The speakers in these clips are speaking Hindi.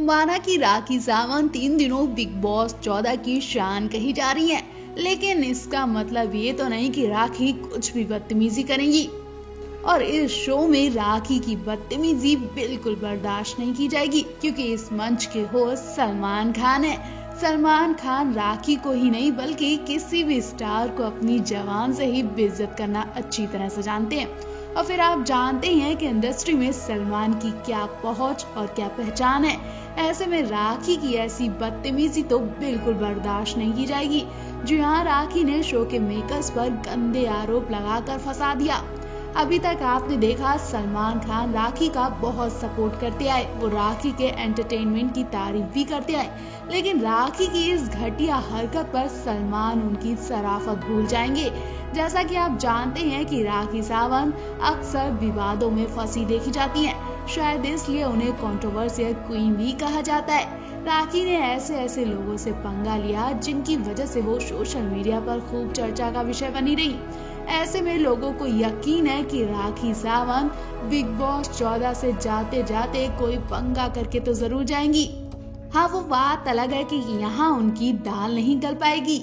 माना कि राखी सावंत 3 दिनों बिग बॉस 14 की शान कही जा रही है, लेकिन इसका मतलब ये तो नहीं कि राखी कुछ भी बदतमीजी करेंगी। और इस शो में राखी की बदतमीजी बिल्कुल बर्दाश्त नहीं की जाएगी, क्योंकि इस मंच के होस्ट सलमान खान है। सलमान खान राखी को ही नहीं बल्कि किसी भी स्टार को अपनी जबान से ही बेइज्जत करना अच्छी तरह से जानते हैं। और फिर आप जानते ही हैं कि इंडस्ट्री में सलमान की क्या पहुंच और क्या पहचान है। ऐसे में राखी की ऐसी बदतमीजी तो बिल्कुल बर्दाश्त नहीं की जाएगी। जी हाँ, राखी ने शो के मेकर्स पर गंदे आरोप लगाकर फंसा दिया। अभी तक आपने देखा सलमान खान राखी का बहुत सपोर्ट करते आए, वो राखी के एंटरटेनमेंट की तारीफ भी करते आए, लेकिन राखी की इस घटिया हरकत पर सलमान उनकी शराफत भूल जाएंगे। जैसा कि आप जानते हैं कि राखी सावंत अक्सर विवादों में फंसी देखी जाती हैं, शायद इसलिए उन्हें कंट्रोवर्शियल क्वीन भी कहा जाता है। राखी ने ऐसे लोगों से पंगा लिया जिनकी वजह से वो सोशल मीडिया पर खूब चर्चा का विषय बनी रही। ऐसे में लोगों को यकीन है कि राखी सावंत बिग बॉस 14 से जाते जाते कोई पंगा करके तो जरूर जाएंगी। हाँ, वो बात अलग है कि यहाँ उनकी दाल नहीं गल पाएगी,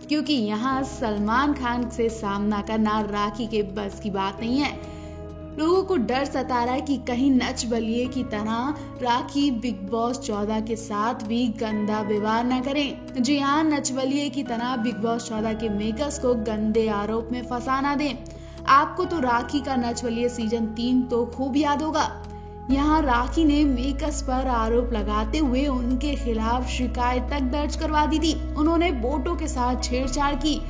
क्योंकि यहाँ सलमान खान से सामना करना राखी के बस की बात नहीं है। लोगों को डर सता रहा है कि कहीं नच बलिए की तरह राखी बिग बॉस 14 के साथ भी गंदा व्यवहार न करें। जी हाँ, नच बलिए की तरह बिग बॉस 14 के मेकर्स को गंदे आरोप में फंसा ना दें। आपको तो राखी का नच बलिए सीजन 3 तो खूब याद होगा। यहाँ राखी ने मेकर्स पर आरोप लगाते हुए उनके खिलाफ शिकायत तक दर्ज करवा दी थी। उन्होंने वोटों के साथ छेड़छाड़ की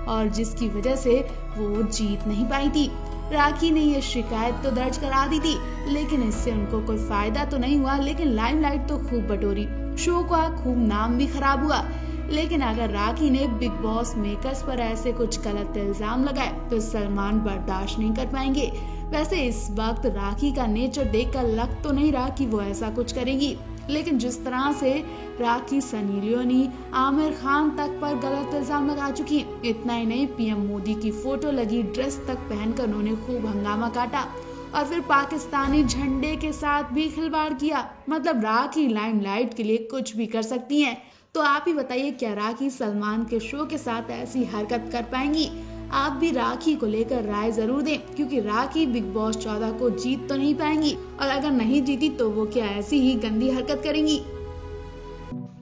और जिसकी वजह से वो जीत नहीं पाई थी। राखी ने ये शिकायत तो दर्ज करा दी थी, लेकिन इससे उनको कोई फायदा तो नहीं हुआ, लेकिन लाइमलाइट तो खूब बटोरी, शो का खूब नाम भी खराब हुआ। लेकिन अगर राखी ने बिग बॉस मेकर्स पर ऐसे कुछ गलत इल्जाम लगाए तो सलमान बर्दाश्त नहीं कर पाएंगे। वैसे इस वक्त राखी का नेचर देखकर लग तो नहीं रहा कि वो ऐसा कुछ करेगी, लेकिन जिस तरह से राखी सनी लियोनी, आमिर खान तक पर गलत इल्जाम लगा चुकी है, इतना ही नहीं पीएम मोदी की फोटो लगी ड्रेस तक पहनकर उन्होंने खूब हंगामा काटा और फिर पाकिस्तानी झंडे के साथ भी खिलवाड़ किया। मतलब राखी लाइमलाइट के लिए कुछ भी कर सकती हैं। तो आप ही बताइए, क्या राखी सलमान के शो के साथ ऐसी हरकत कर पाएंगी? आप भी राखी को लेकर राय जरूर दें, क्योंकि राखी बिग बॉस 14 को जीत तो नहीं पाएंगी, और अगर नहीं जीती तो वो क्या ऐसी ही गंदी हरकत करेंगी।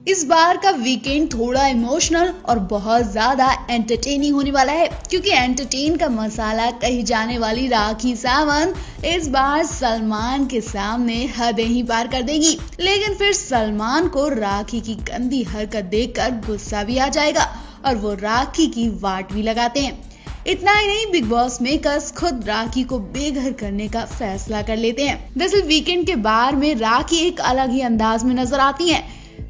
इस बार का वीकेंड थोड़ा इमोशनल और बहुत ज्यादा एंटरटेनिंग होने वाला है, क्योंकि एंटरटेन का मसाला कही जाने वाली राखी सावंत इस बार सलमान के सामने हदें ही पार कर देगी। लेकिन फिर सलमान को राखी की गंदी हरकत देखकर गुस्सा भी आ जाएगा और वो राखी की वाट भी लगाते हैं। इतना ही नहीं, बिग बॉस मेकर्स खुद राखी को बेघर करने का फैसला कर लेते हैं। दरअसल वीकेंड के बार में राखी एक अलग ही अंदाज में नजर आती हैं।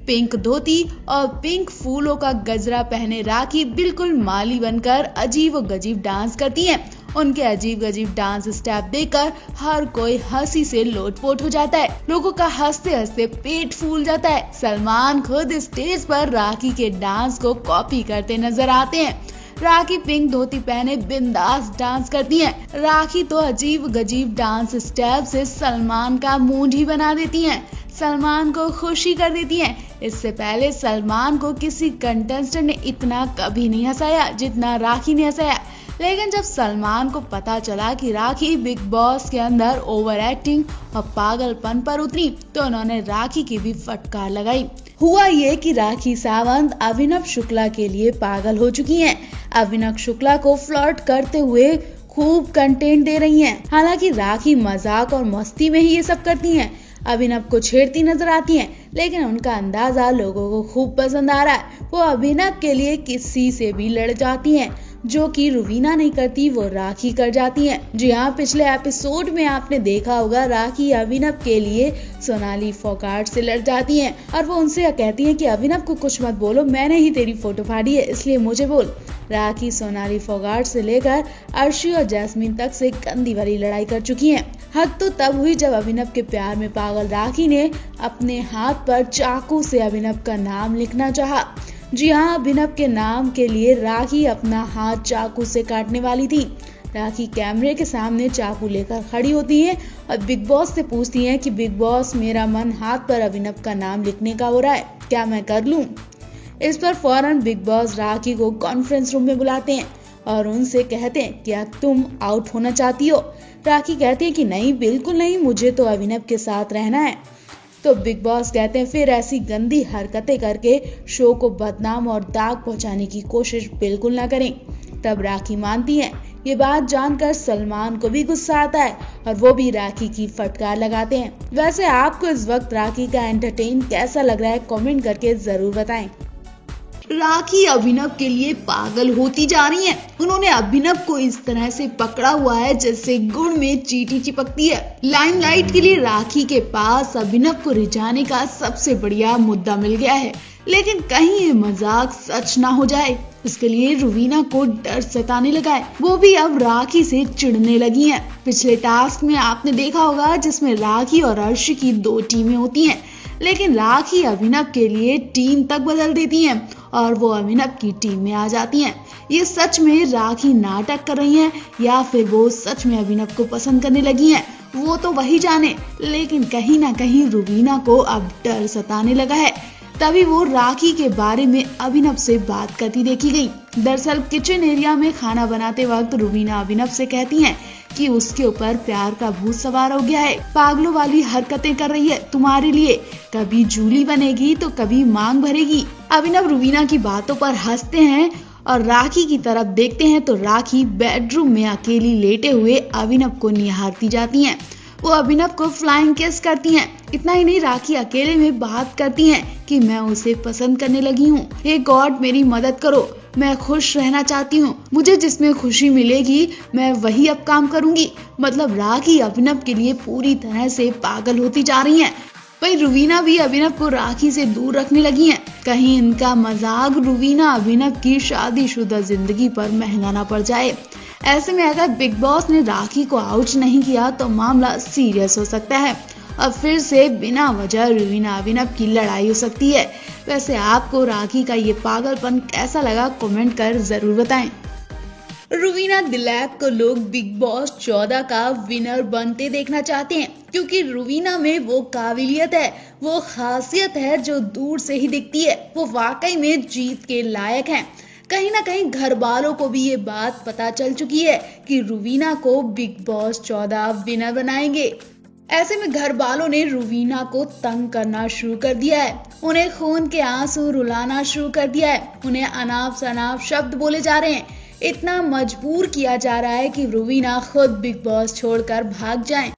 पिंक धोती और पिंक फूलों का गजरा पहने राखी बिल्कुल माली बनकर अजीब व गजीब डांस करती हैं। उनके अजीब गजीब डांस स्टेप देखकर हर कोई हंसी से लोटपोट हो जाता है। लोगों का हंसते हंसते पेट फूल जाता है। सलमान खुद स्टेज पर राखी के डांस को कॉपी करते नजर आते हैं। राखी पिंक धोती पहने बिंदास डांस करती हैं। राखी तो अजीब गजीब डांस स्टेप से सलमान का मूड ही बना देती हैं, सलमान को खुशी कर देती हैं। इससे पहले सलमान को किसी कंटेस्टेंट ने इतना कभी नहीं हंसाया जितना राखी ने हंसाया। लेकिन जब सलमान को पता चला कि राखी बिग बॉस के अंदर ओवर एक्टिंग और पागलपन पर उतरी, तो उन्होंने राखी की भी फटकार लगाई। हुआ ये कि राखी सावंत अभिनव शुक्ला के लिए पागल हो चुकी हैं। अभिनव शुक्ला को फ्लर्ट करते हुए खूब कंटेंट दे रही हैं। हालांकि राखी मजाक और मस्ती में ही ये सब करती हैं, अभिनव को छेड़ती नजर आती हैं, लेकिन उनका अंदाजा लोगों को खूब पसंद आ रहा है। वो अभिनव के लिए किसी से भी लड़ जाती हैं, जो कि रुवीना नहीं करती वो राखी कर जाती हैं। जी हाँ, पिछले एपिसोड में आपने देखा होगा राखी अभिनव के लिए सोनाली फोगाट से लड़ जाती हैं और वो उनसे कहती हैं कि अभिनव को कुछ मत बोलो, मैंने ही तेरी फोटो फाड़ी है इसलिए मुझे बोल। राखी सोनाली फोगाट से लेकर अर्शी और जैस्मीन तक से गंदी वाली लड़ाई कर चुकी हैं। हद तो तब हुई जब अभिनव के प्यार में पागल राखी ने अपने हाथ पर चाकू से अभिनव का नाम लिखना चाहा। जी हाँ, अभिनव के नाम के लिए राखी अपना हाथ चाकू से काटने वाली थी। राखी कैमरे के सामने चाकू लेकर खड़ी होती है और बिग बॉस से पूछती है कि बिग बॉस, मेरा मन हाथ पर अभिनव का नाम लिखने का हो रहा है, क्या मैं कर लूं? इस पर फौरन बिग बॉस राखी को कॉन्फ्रेंस रूम में बुलाते हैं और उनसे कहते हैं, क्या तुम आउट होना चाहती हो? राखी कहती है कि नहीं, बिल्कुल नहीं, मुझे तो अभिनव के साथ रहना है। तो बिग बॉस कहते हैं, फिर ऐसी गंदी हरकतें करके शो को बदनाम और दाग पहुंचाने की कोशिश बिल्कुल ना करें। तब राखी मानती है। ये बात जानकर सलमान को भी गुस्सा आता है और वो भी राखी की फटकार लगाते हैं। वैसे आपको इस वक्त राखी का एंटरटेन कैसा लग रहा है, कमेंट करके जरूर बताएं। राखी अभिनव के लिए पागल होती जा रही हैं। उन्होंने अभिनव को इस तरह से पकड़ा हुआ है जैसे गुड़ में चींटी चिपकती है। लाइमलाइट के लिए राखी के पास अभिनव को रिझाने का सबसे बढ़िया मुद्दा मिल गया है, लेकिन कहीं ये मजाक सच ना हो जाए, इसके लिए रुवीना को डर सताने लगा है। वो भी अब राखी से चिढ़ने लगी हैं। पिछले टास्क में आपने देखा होगा जिसमें राखी और अर्शी की 2 टीमें होती हैं, लेकिन राखी अभिनव के लिए टीम तक बदल देती हैं और वो अभिनव की टीम में आ जाती हैं। ये सच में राखी नाटक कर रही हैं या फिर वो सच में अभिनव को पसंद करने लगी हैं, वो तो वही जाने, लेकिन कहीं ना कहीं रुवीना को अब डर सताने लगा है। तभी वो राखी के बारे में अभिनव से बात करती देखी गई। दरअसल किचन एरिया में खाना बनाते वक्त रुवीना अभिनव से कहती हैं कि उसके ऊपर प्यार का भूत सवार हो गया है, पागलों वाली हरकतें कर रही है तुम्हारे लिए, कभी जूली बनेगी तो कभी मांग भरेगी। अभिनव रुवीना की बातों पर हंसते हैं और राखी की तरफ देखते हैं तो राखी बेडरूम में अकेली लेटे हुए अभिनव को निहारती जाती हैं। वो अभिनव को फ्लाइंग किस करती हैं। इतना ही नहीं, राखी अकेले में बात करती हैं कि मैं उसे पसंद करने लगी हूँ, हे गॉड मेरी मदद करो, मैं खुश रहना चाहती हूँ, मुझे जिसमें खुशी मिलेगी मैं वही अब काम करूंगी। मतलब राखी अभिनव के लिए पूरी तरह से पागल होती जा रही हैं। वहीं रुवीना भी अभिनव को राखी से दूर रखने लगी हैं। कहीं इनका मजाक रुवीना अभिनव की शादीशुदा जिंदगी पर महंगा ना पड़ जाए। ऐसे में अगर बिग बॉस ने राखी को आउट नहीं किया तो मामला सीरियस हो सकता है और फिर से बिना वजह रुवीना अभिनव की लड़ाई हो सकती है। वैसे आपको राखी का ये पागलपन कैसा लगा, कमेंट कर जरूर बताएं। रुवीना दिलैक को लोग बिग बॉस 14 का विनर बनते देखना चाहते हैं, क्योंकि रुवीना में वो काबिलियत है, वो खासियत है जो दूर से ही दिखती है। वो वाकई में जीत के लायक हैं। कहीं ना कहीं घर वालों को भी ये बात पता चल चुकी है कि रुवीना को बिग बॉस 14 विनर बनाएंगे। ऐसे में घर वालों ने रुवीना को तंग करना शुरू कर दिया है, उन्हें खून के आंसू रुलाना शुरू कर दिया है, उन्हें अनाप शनाप शब्द बोले जा रहे हैं। इतना मजबूर किया जा रहा है कि रुवीना खुद बिग बॉस छोड़कर भाग जाएं।